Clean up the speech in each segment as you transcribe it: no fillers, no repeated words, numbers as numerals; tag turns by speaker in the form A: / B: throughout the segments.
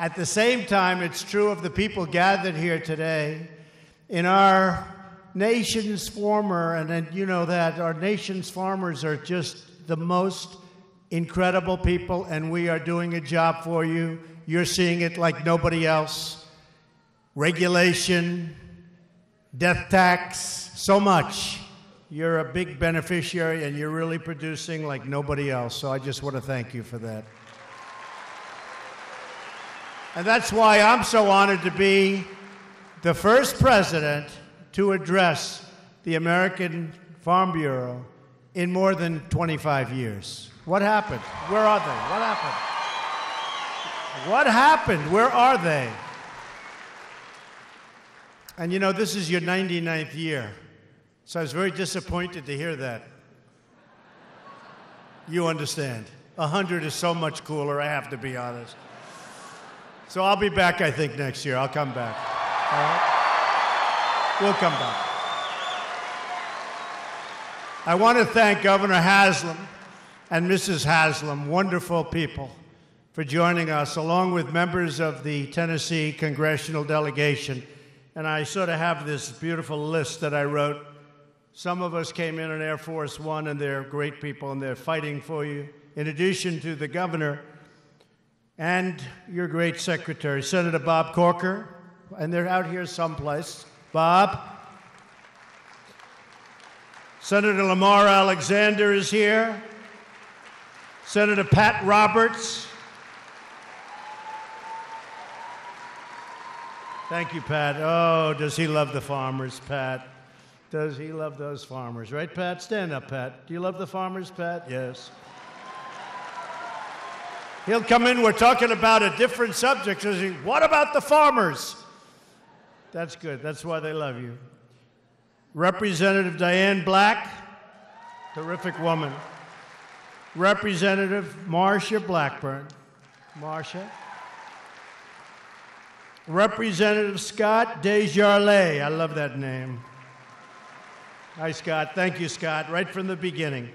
A: At the same time, it's true of the people gathered here today. In our nation's farmer, and then you know that, our nation's farmers are just the most incredible people, and we are doing a job for you. You're seeing it like nobody else. Regulation, death tax, so much. You're a big beneficiary, and you're really producing like nobody else. So I just want to thank you for that. And that's why I'm so honored to be the first president to address the American Farm Bureau in more than 25 years. What happened? Where are they? What happened? What happened? Where are they? And you know, this is your 99th year. So I was very disappointed to hear that. You understand. 100 is so much cooler, I have to be honest. So I'll be back, I think, next year. I'll come back. All right? We'll come back. I want to thank Governor Haslam and Mrs. Haslam, wonderful people, for joining us, along with members of the Tennessee congressional delegation. And I sort of have this beautiful list that I wrote. Some of us came in on Air Force One, and they're great people, and they're fighting for you. In addition to the governor and your great secretary, Senator Bob Corker, and they're out here someplace. Bob. Senator Lamar Alexander is here. Senator Pat Roberts. Thank you, Pat. Oh, does he love the farmers, Pat? Does he love those farmers? Right, Pat? Stand up, Pat. Do you love the farmers, Pat? Yes. He'll come in. We're talking about a different subject. What about the farmers? That's good. That's why they love you. Representative Diane Black, terrific woman. Representative Marsha Blackburn. Marsha. Representative Scott Desjardins. I love that name. Hi, Scott. Thank you, Scott. Right from the beginning.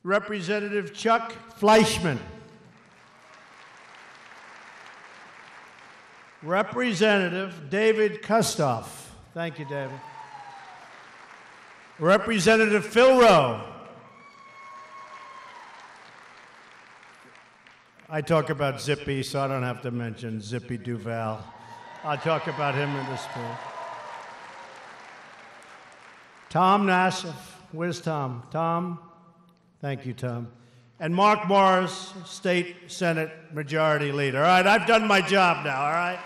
A: Representative Chuck Fleischmann. Representative David Kustoff. Thank you, David. Representative Phil Rowe. I talk about Zippy, so I don't have to mention Zippy Duval. I'll talk about him in this speech. Tom Nassif. Where's Tom? Tom? Thank you, Tom. And Mark Morris, State Senate Majority Leader. All right, I've done my job now, all right?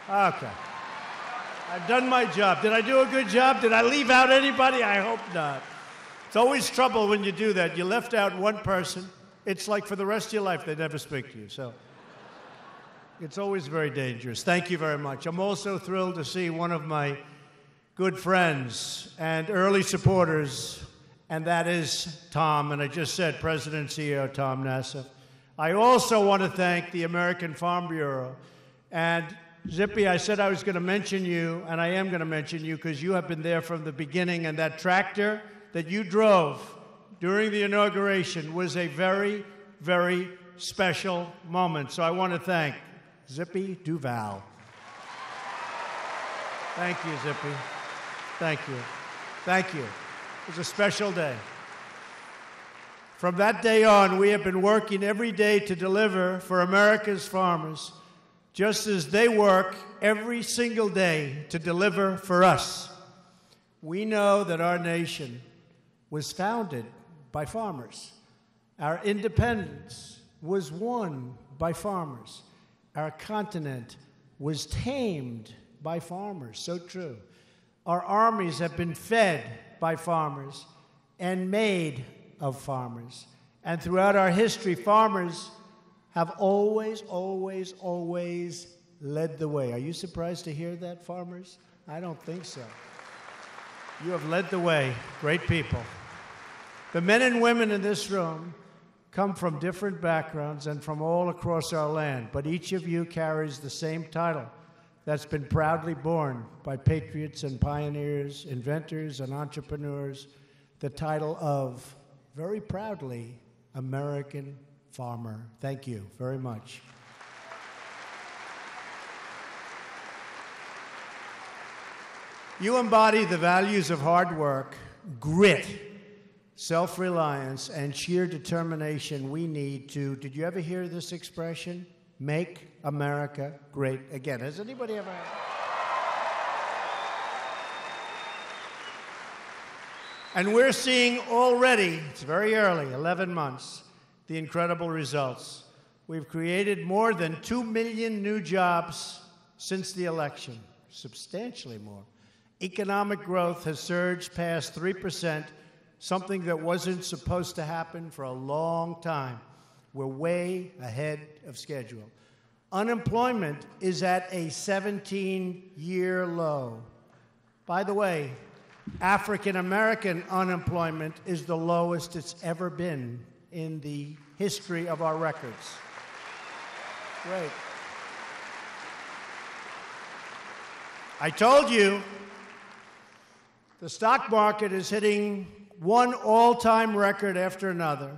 A: Okay. I've done my job. Did I do a good job? Did I leave out anybody? I hope not. It's always trouble when you do that. You left out one person. It's like for the rest of your life, they never speak to you. So it's always very dangerous. Thank you very much. I'm also thrilled to see one of my good friends and early supporters, and that is Tom. And I just said President and CEO Tom Nassif. I also want to thank the American Farm Bureau. And Zippy, I said I was going to mention you, and I am going to mention you because you have been there from the beginning, and that tractor that you drove during the inauguration was a very, very special moment. So I want to thank Zippy Duval. Thank you, Zippy. Thank you. Thank you. It was a special day. From that day on, we have been working every day to deliver for America's farmers, just as they work every single day to deliver for us. We know that our nation was founded by farmers. Our independence was won by farmers. Our continent was tamed by farmers. So true. Our armies have been fed by farmers and made of farmers. And throughout our history, farmers have always, always, always led the way. Are you surprised to hear that, farmers? I don't think so. You have led the way. Great people. The men and women in this room come from different backgrounds and from all across our land, but each of you carries the same title that's been proudly borne by patriots and pioneers, inventors and entrepreneurs, the title of, very proudly, American Farmer. Thank you very much. You embody the values of hard work, grit, self-reliance, and sheer determination we need to, did you ever hear this expression? Make America great again. Has anybody ever heard? And we're seeing already, it's very early, 11 months, the incredible results. We've created more than 2 million new jobs since the election, substantially more. Economic growth has surged past 3%, something that wasn't supposed to happen for a long time. We're way ahead of schedule. Unemployment is at a 17-year low. By the way, African-American unemployment is the lowest it's ever been in the history of our records. Great. I told you the stock market is hitting one all-time record after another,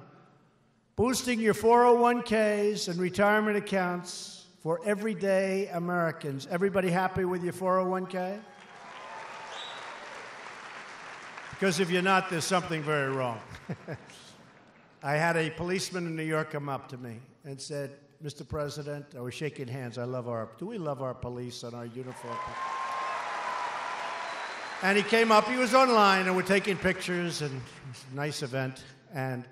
A: boosting your 401ks and retirement accounts for everyday Americans. Everybody happy with your 401k? Because if you're not, there's something very wrong. I had a policeman in New York come up to me and said, Mr. President, I was shaking hands. Do we love our police and our uniform? And he came up, he was online, and we're taking pictures, and it's a nice event. And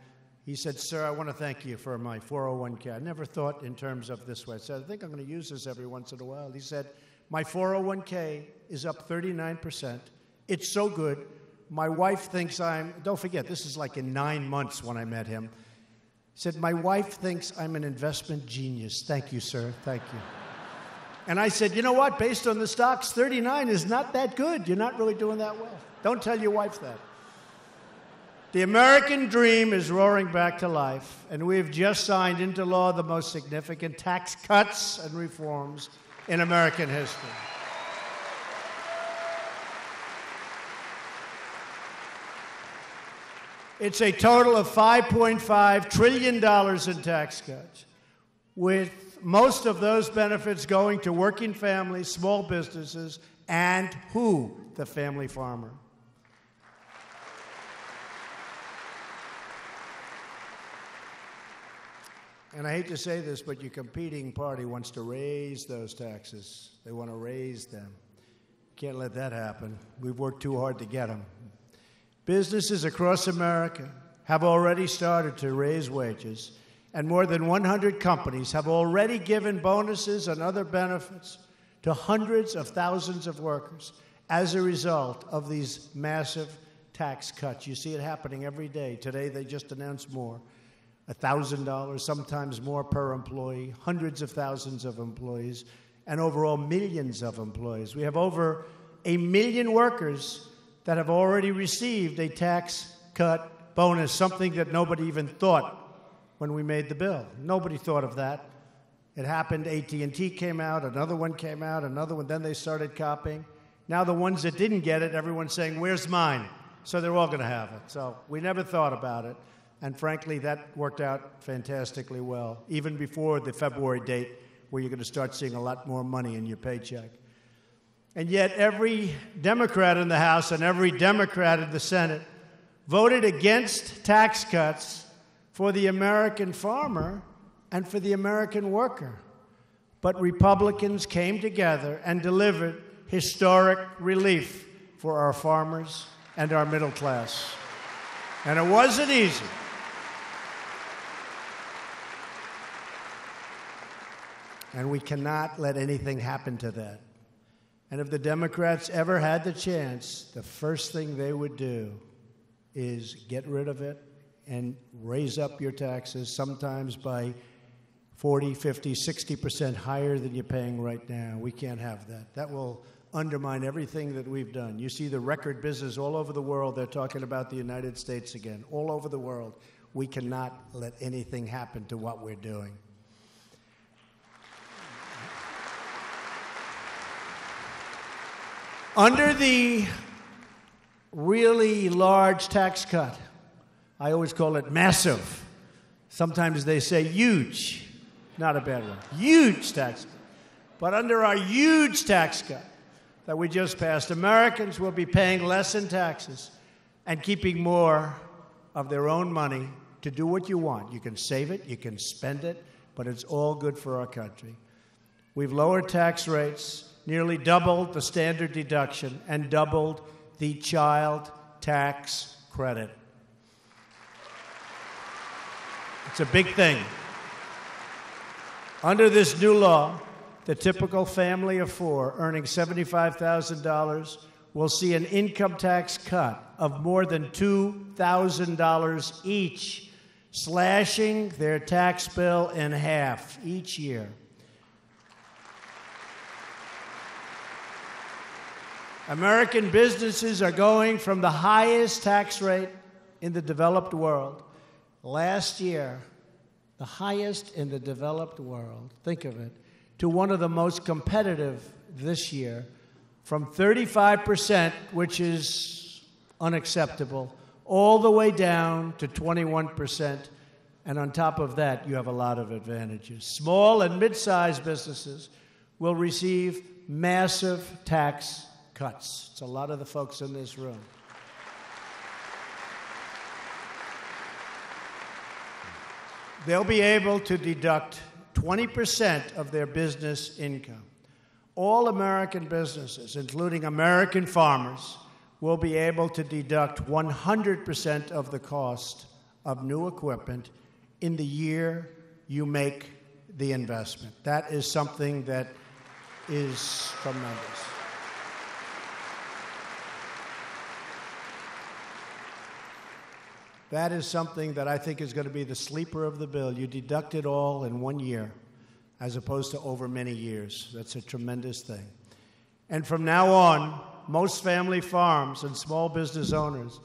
A: he said, sir, I want to thank you for my 401k. I never thought in terms of this way. I said, I think I'm going to use this every once in a while. He said, my 401k is up 39%. It's so good. My wife thinks don't forget, this is like in 9 months when I met him. He said, my wife thinks I'm an investment genius. Thank you, sir. Thank you. And I said, you know what? Based on the stocks, 39 is not that good. You're not really doing that well. Don't tell your wife that. The American dream is roaring back to life, and we have just signed into law the most significant tax cuts and reforms in American history. It's a total of $5.5 trillion in tax cuts, with most of those benefits going to working families, small businesses, and who? The family farmer. And I hate to say this, but your competing party wants to raise those taxes. They want to raise them. Can't let that happen. We've worked too hard to get them. Businesses across America have already started to raise wages, and more than 100 companies have already given bonuses and other benefits to hundreds of thousands of workers as a result of these massive tax cuts. You see it happening every day. Today they just announced more. $1,000, sometimes more per employee, hundreds of thousands of employees, and overall millions of employees. We have over 1 million workers that have already received a tax cut bonus, something that nobody even thought when we made the bill. Nobody thought of that. It happened. AT&T came out, another one came out, another one, then they started copying. Now the ones that didn't get it, everyone's saying, where's mine? So they're all going to have it. So we never thought about it. And frankly, that worked out fantastically well, even before the February date where you're going to start seeing a lot more money in your paycheck. And yet every Democrat in the House and every Democrat in the Senate voted against tax cuts for the American farmer and for the American worker. But Republicans came together and delivered historic relief for our farmers and our middle class. And it wasn't easy. And we cannot let anything happen to that. And if the Democrats ever had the chance, the first thing they would do is get rid of it and raise up your taxes, sometimes by 40, 50, 60% higher than you're paying right now. We can't have that. That will undermine everything that we've done. You see the record business all over the world. They're talking about the United States again. All over the world. We cannot let anything happen to what we're doing. Under the really large tax cut, I always call it massive. Sometimes they say huge. Not a bad one. Huge tax cut. But under our huge tax cut, that we just passed, Americans will be paying less in taxes and keeping more of their own money to do what you want. You can save it, you can spend it, but it's all good for our country. We've lowered tax rates, nearly doubled the standard deduction, and doubled the child tax credit. It's a big thing. Under this new law, the typical family of four earning $75,000 will see an income tax cut of more than $2,000 each, slashing their tax bill in half each year. American businesses are going from the highest tax rate in the developed world. Last year, the highest in the developed world, think of it, to one of the most competitive this year, from 35%, which is unacceptable, all the way down to 21%. And on top of that, you have a lot of advantages. Small and mid-sized businesses will receive massive tax cuts. It's a lot of the folks in this room. They'll be able to deduct 20% of their business income. All American businesses, including American farmers, will be able to deduct 100% of the cost of new equipment in the year you make the investment. That is something that is tremendous. That is something that I think is going to be the sleeper of the bill. You deduct it all in 1 year, as opposed to over many years. That's a tremendous thing. And from now on, most family farms and small business owners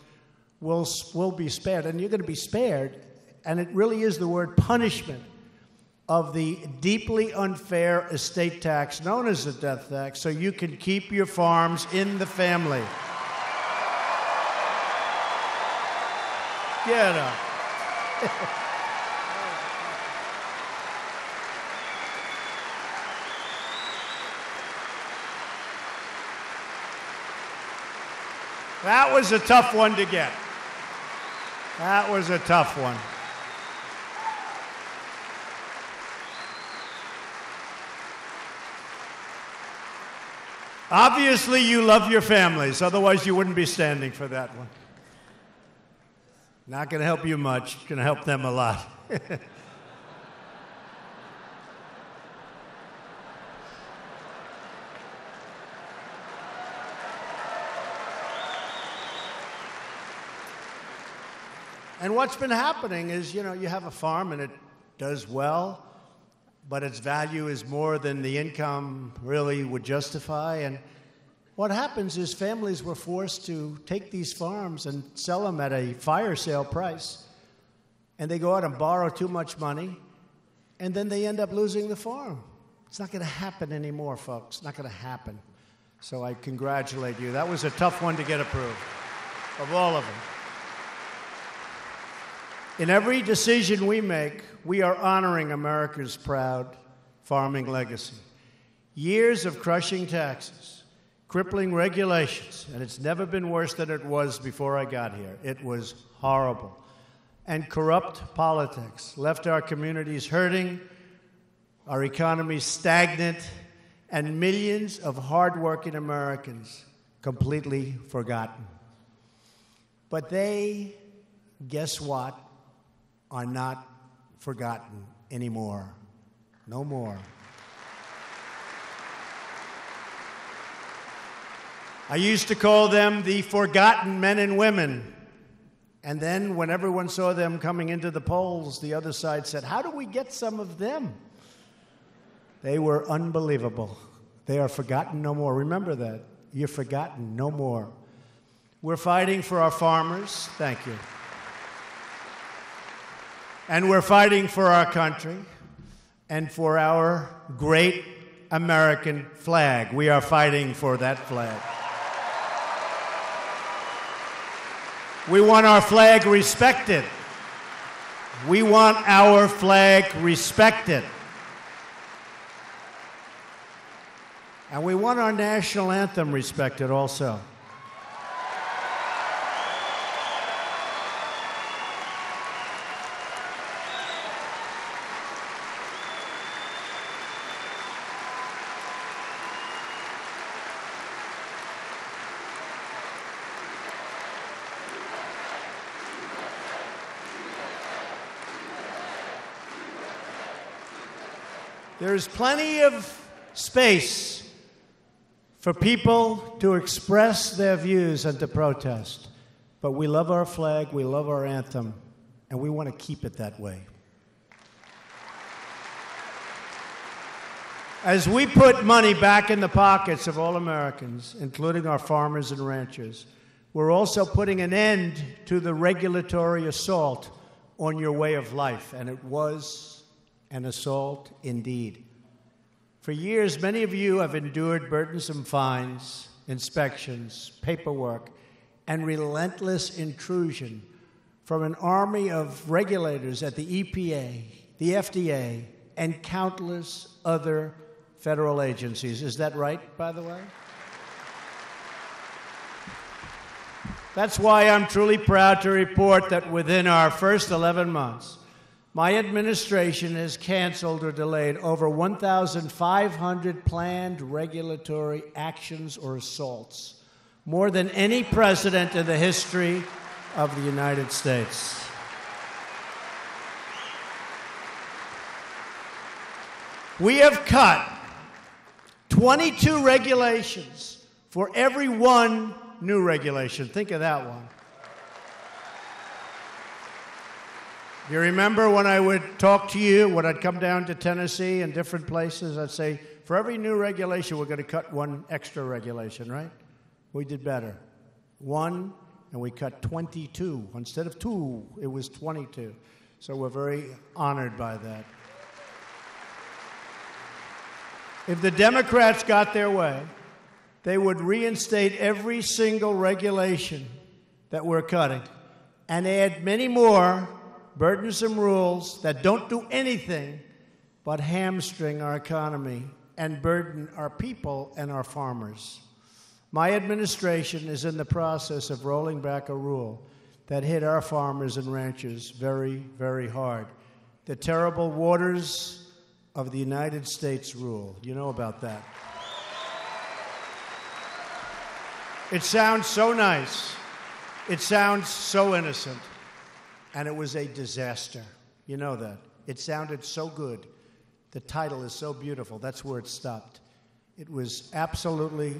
A: will be spared. And you're going to be spared, and it really is the word punishment, of the deeply unfair estate tax known as the death tax, so you can keep your farms in the family. Get up. That was a tough one to get. That was a tough one. Obviously, you love your families, otherwise you wouldn't be standing for that one. Not going to help you much, going to help them a lot. And what's been happening is, you have a farm and it does well, but its value is more than the income really would justify. And what happens is families were forced to take these farms and sell them at a fire sale price. And they go out and borrow too much money, and then they end up losing the farm. It's not going to happen anymore, folks. Not going to happen. So I congratulate you. That was a tough one to get approved, of all of them. In every decision we make, we are honoring America's proud farming legacy. Years of crushing taxes, crippling regulations, and it's never been worse than it was before I got here. It was horrible. And corrupt politics left our communities hurting, our economy stagnant, and millions of hardworking Americans completely forgotten. But they, guess what, are not forgotten anymore. No more. I used to call them the forgotten men and women. And then when everyone saw them coming into the polls, the other side said, how do we get some of them? They were unbelievable. They are forgotten no more. Remember that. You're forgotten no more. We're fighting for our farmers. Thank you. And we're fighting for our country and for our great American flag. We are fighting for that flag. We want our flag respected. We want our flag respected. And we want our national anthem respected also. There's plenty of space for people to express their views and to protest. But we love our flag, we love our anthem, and we want to keep it that way. As we put money back in the pockets of all Americans, including our farmers and ranchers, we're also putting an end to the regulatory assault on your way of life, and it was an assault indeed. For years, many of you have endured burdensome fines, inspections, paperwork, and relentless intrusion from an army of regulators at the EPA, the FDA, and countless other federal agencies. Is that right, by the way? That's why I'm truly proud to report that within our first 11 months, my administration has canceled or delayed over 1,500 planned regulatory actions or assaults, more than any president in the history of the United States. We have cut 22 regulations for every one new regulation. Think of that one. You remember when I would talk to you, when I'd come down to Tennessee and different places, I'd say, for every new regulation, we're going to cut one extra regulation, right? We did better. One, and we cut 22. Instead of 2, it was 22. So we're very honored by that. If the Democrats got their way, they would reinstate every single regulation that we're cutting and add many more burdensome rules that don't do anything but hamstring our economy and burden our people and our farmers. My administration is in the process of rolling back a rule that hit our farmers and ranchers very, very hard. The Terrible Waters of the United States rule. You know about that. It sounds so nice. It sounds so innocent. And it was a disaster. You know that. It sounded so good. The title is so beautiful. That's where it stopped. It was absolutely...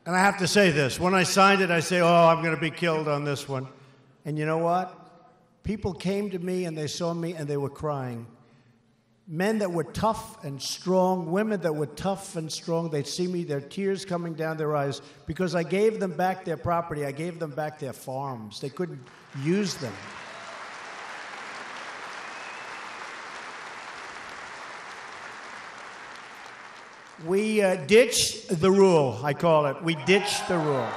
A: And I have to say this. When I signed it, I say, oh, I'm going to be killed on this one. And you know what? People came to me and they saw me and they were crying. Men that were tough and strong, women that were tough and strong, they'd see me, their tears coming down their eyes, because I gave them back their property. I gave them back their farms. They couldn't use them. We ditched the rule, I call it. We ditched the rule.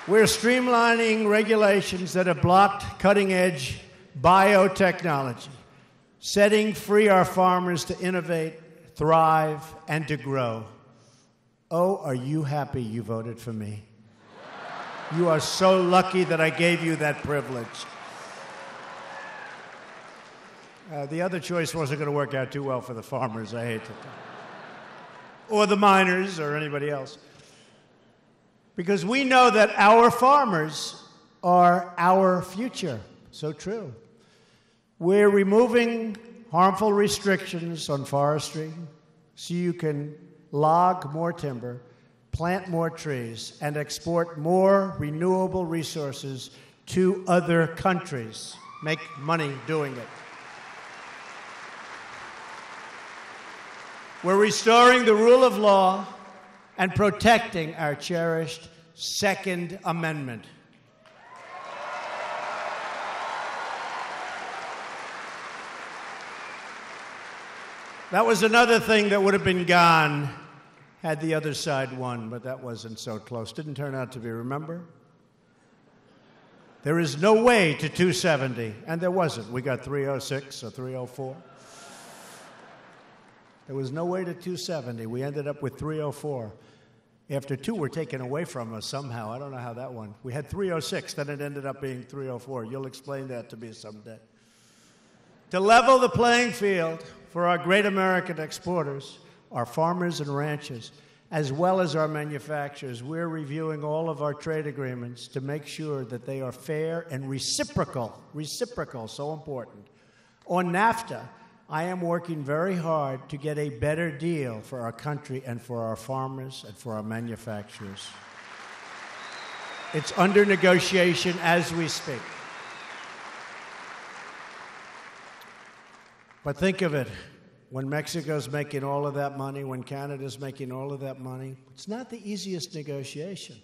A: We're streamlining regulations that have blocked cutting-edge biotechnology, setting free our farmers to innovate, thrive, and to grow. Oh, are you happy you voted for me? You are so lucky that I gave you that privilege. The other choice wasn't going to work out too well for the farmers, I hate to tell you. Or the miners, or anybody else. Because we know that our farmers are our future. So true. We're removing harmful restrictions on forestry so you can log more timber, plant more trees, and export more renewable resources to other countries. Make money doing it. We're restoring the rule of law and protecting our cherished Second That was another thing that would have been gone had the other side won, but that wasn't so close. Didn't turn out to be, remember? There is no way to 270, and there wasn't. We got 306 or 304. There was no way to 270. We ended up with 304. After two were taken away from us somehow. I don't know how that won. We had 306, then it ended up being 304. You'll explain that to me someday. To level the playing field for our great American exporters, our farmers and ranchers, as well as our manufacturers, we're reviewing all of our trade agreements to make sure that they are fair and reciprocal. Reciprocal, so important. On NAFTA, I am working very hard to get a better deal for our country and for our farmers and for our manufacturers. It's under negotiation as we speak. But think of it. When Mexico's making all of that money, when Canada's making all of that money, it's not the easiest negotiation.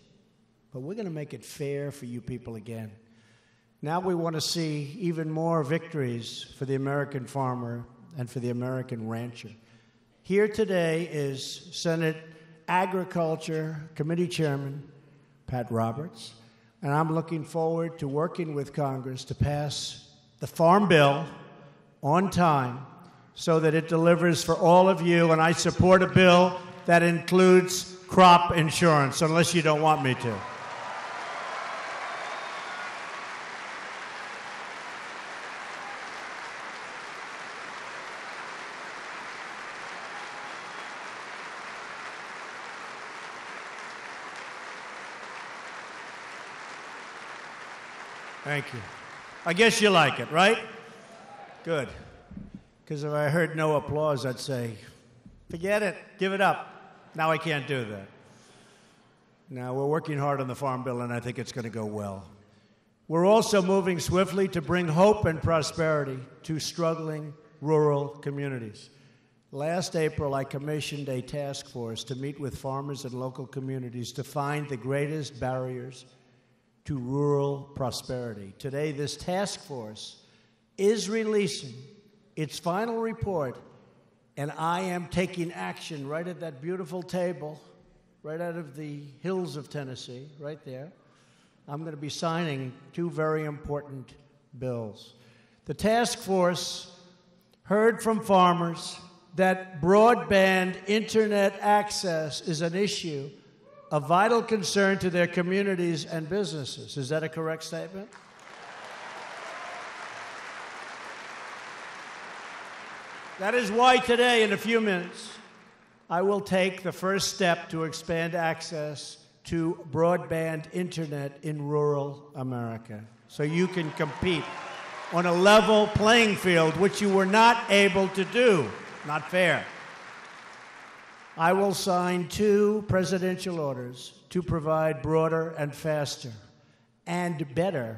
A: But we're going to make it fair for you people again. Now we want to see even more victories for the American farmer and for the American rancher. Here today is Senate Agriculture Committee Chairman Pat Roberts, and I'm looking forward to working with Congress to pass the Farm Bill on time so that it delivers for all of you, and I support a bill that includes crop insurance, unless you don't want me to. Thank you. I guess you like it, right? Good. Because if I heard no applause, I'd say, forget it, give it up. Now I can't do that. Now, we're working hard on the Farm Bill, and I think it's going to go well. We're also moving swiftly to bring hope and prosperity to struggling rural communities. Last April, I commissioned a task force to meet with farmers and local communities to find the greatest barriers to rural prosperity. Today, this task force is releasing its final report, and I am taking action right at that beautiful table, right out of the hills of Tennessee, right there. I'm going to be signing two very important bills. The task force heard from farmers that broadband internet access is an issue of vital concern to their communities and businesses. Is that a correct statement? That is why today, in a few minutes, I will take the first step to expand access to broadband internet in rural America, so you can compete on a level playing field, which you were not able to do. Not fair. I will sign two presidential orders to provide broader and faster and better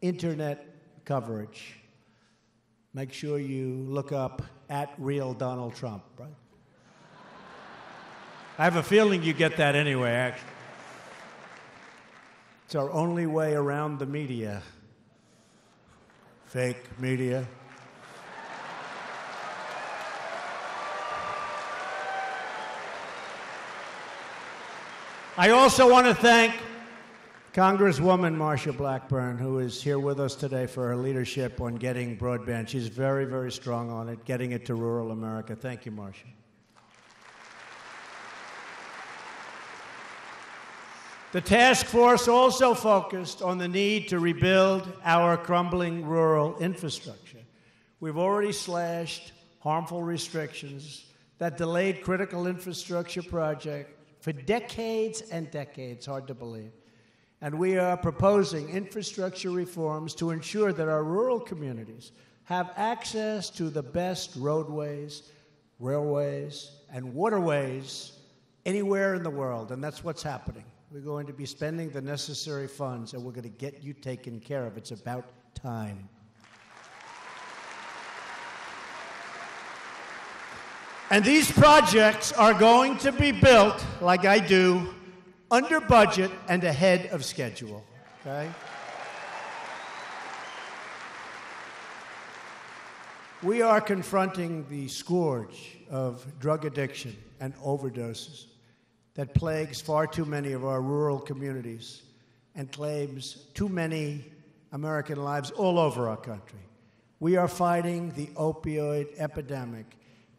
A: internet coverage. Make sure you look up @real Donald Trump, right? I have a feeling you get that anyway, actually. It's our only way around the media. Fake media. I also want to thank Congresswoman Marsha Blackburn, who is here with us today for her leadership on getting broadband. She's very, very strong on it, getting it to rural America. Thank you, Marsha. The task force also focused on the need to rebuild our crumbling rural infrastructure. We've already slashed harmful restrictions that delayed critical infrastructure projects for decades and decades, hard to believe. And we are proposing infrastructure reforms to ensure that our rural communities have access to the best roadways, railways, and waterways anywhere in the world, and that's what's happening. We're going to be spending the necessary funds, and we're going to get you taken care of. It's about time. And these projects are going to be built, like I do, under budget and ahead of schedule, okay? We are confronting the scourge of drug addiction and overdoses that plagues far too many of our rural communities and claims too many American lives all over our country. We are fighting the opioid epidemic,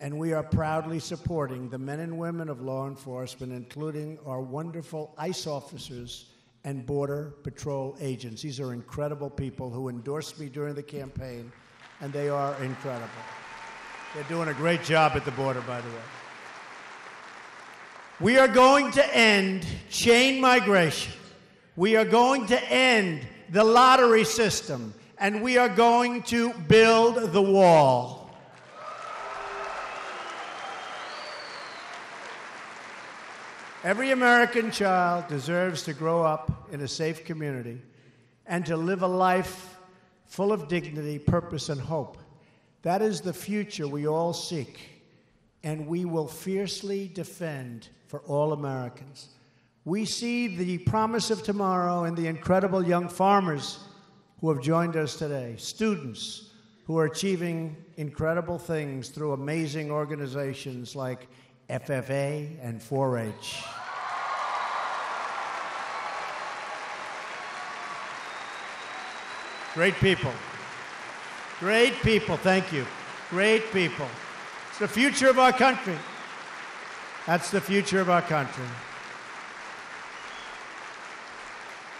A: and we are proudly supporting the men and women of law enforcement, including our wonderful ICE officers and Border Patrol agents. These are incredible people who endorsed me during the campaign, and they are incredible. They're doing a great job at the border, by the way. We are going to end chain migration. We are going to end the lottery system, and we are going to build the wall. Every American child deserves to grow up in a safe community and to live a life full of dignity, purpose, and hope. That is the future we all seek, and we will fiercely defend for all Americans. We see the promise of tomorrow in the incredible young farmers who have joined us today, students who are achieving incredible things through amazing organizations like FFA and 4-H. Great people. Great people, thank you. Great people. It's the future of our country. That's the future of our country.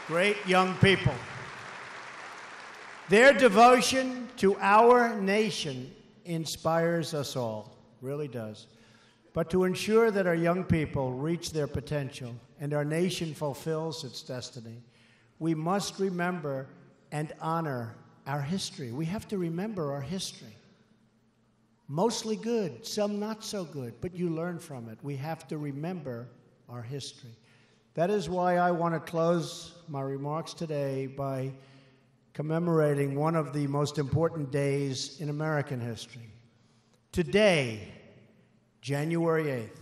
A: Great young people. Their devotion to our nation inspires us all, really does. But to ensure that our young people reach their potential and our nation fulfills its destiny, we must remember and honor our history. We have to remember our history. Mostly good, some not so good, but you learn from it. We have to remember our history. That is why I want to close my remarks today by commemorating one of the most important days in American history. Today, January 8th,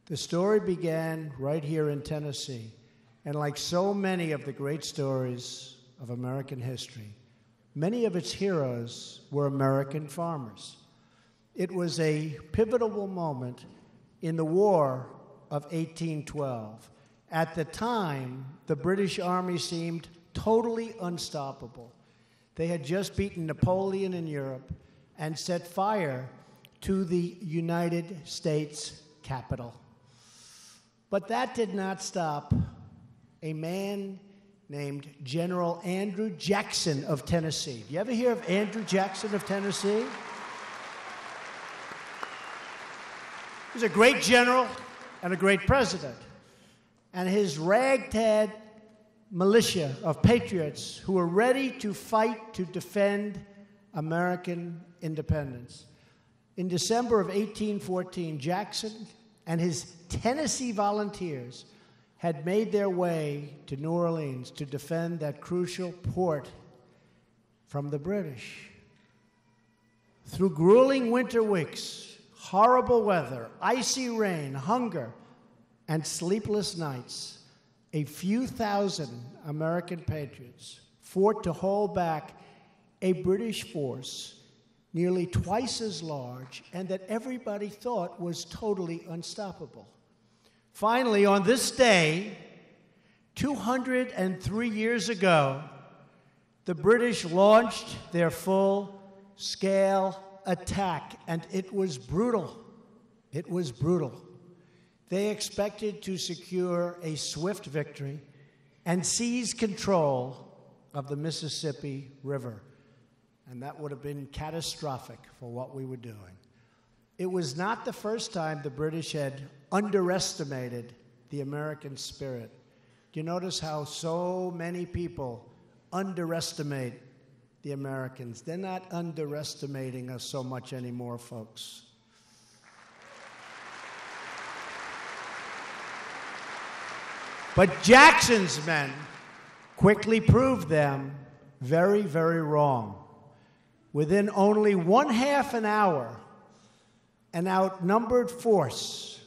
A: the story began right here in Tennessee. And like so many of the great stories of American history, many of its heroes were American farmers. It was a pivotal moment in the War of 1812. At the time, the British Army seemed totally unstoppable. They had just beaten Napoleon in Europe and set fire to the United States Capitol. But that did not stop a man named General Andrew Jackson of Tennessee. Do you ever hear of Andrew Jackson of Tennessee? He was a great general and a great president. And his ragtag militia of patriots who were ready to fight to defend American independence. In December of 1814, Jackson and his Tennessee volunteers had made their way to New Orleans to defend that crucial port from the British. Through grueling winter weeks, horrible weather, icy rain, hunger, and sleepless nights, a few thousand American patriots fought to hold back a British force nearly twice as large and that everybody thought was totally unstoppable. Finally, on this day, 203 years ago, the British launched their full-scale attack, and it was brutal. It was brutal. They expected to secure a swift victory and seize control of the Mississippi River, and that would have been catastrophic for what we were doing. It was not the first time the British had underestimated the American spirit. Do you notice how so many people underestimate the Americans? They're not underestimating us so much anymore, folks. But Jackson's men quickly proved them very, very wrong. Within only one half an hour, an outnumbered force,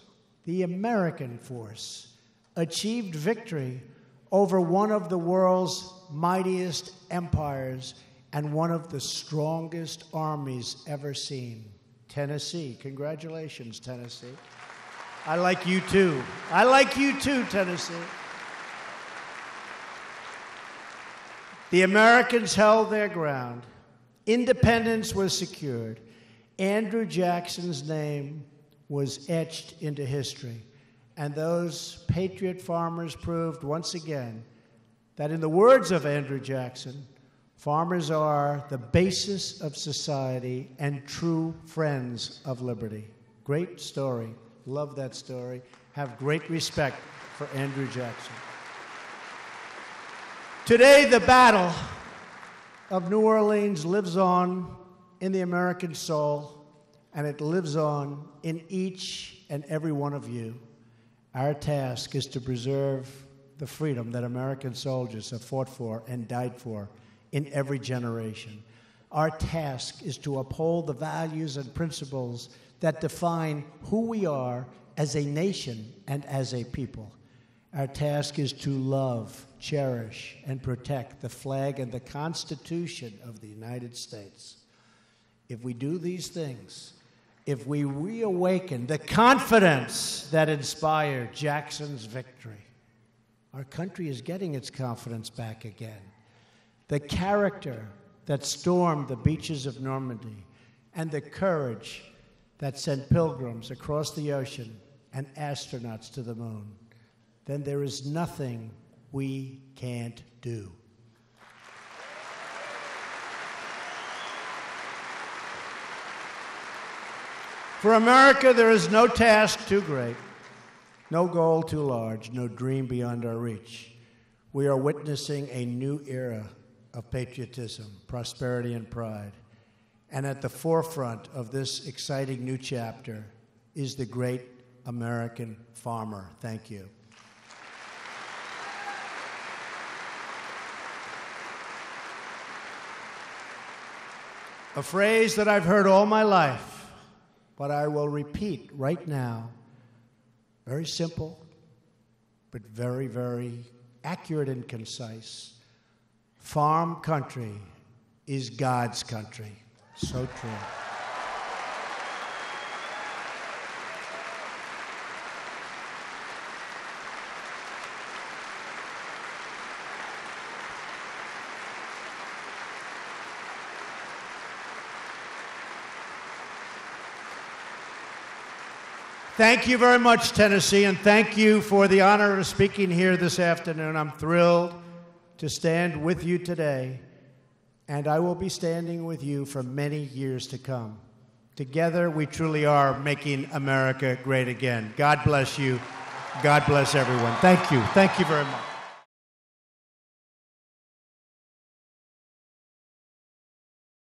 A: the American force, achieved victory over one of the world's mightiest empires and one of the strongest armies ever seen. Tennessee. Congratulations, Tennessee. I like you too. I like you too, Tennessee. The Americans held their ground. Independence was secured. Andrew Jackson's name was etched into history. And those patriot farmers proved once again that, in the words of Andrew Jackson, farmers are the basis of society and true friends of liberty. Great story. Love that story. Have great respect for Andrew Jackson. Today, the battle of New Orleans lives on in the American soul, and it lives on in each and every one of you. Our task is to preserve the freedom that American soldiers have fought for and died for in every generation. Our task is to uphold the values and principles that define who we are as a nation and as a people. Our task is to love, cherish, and protect the flag and the Constitution of the United States. If we do these things, if we reawaken the confidence that inspired Jackson's victory, our country is getting its confidence back again. The character that stormed the beaches of Normandy and the courage that sent pilgrims across the ocean and astronauts to the moon, then there is nothing we can't do. For America, there is no task too great, no goal too large, no dream beyond our reach. We are witnessing a new era of patriotism, prosperity, and pride. And at the forefront of this exciting new chapter is the great American farmer. Thank you. A phrase that I've heard all my life, but I will repeat right now. Very simple, but very, very accurate and concise. Farm country is God's country. So true. Thank you very much, Tennessee, and thank you for the honor of speaking here this afternoon. I'm thrilled to stand with you today, and I will be standing with you for many years to come. Together, we truly are making America great again. God bless you. God bless everyone. Thank you. Thank you very much.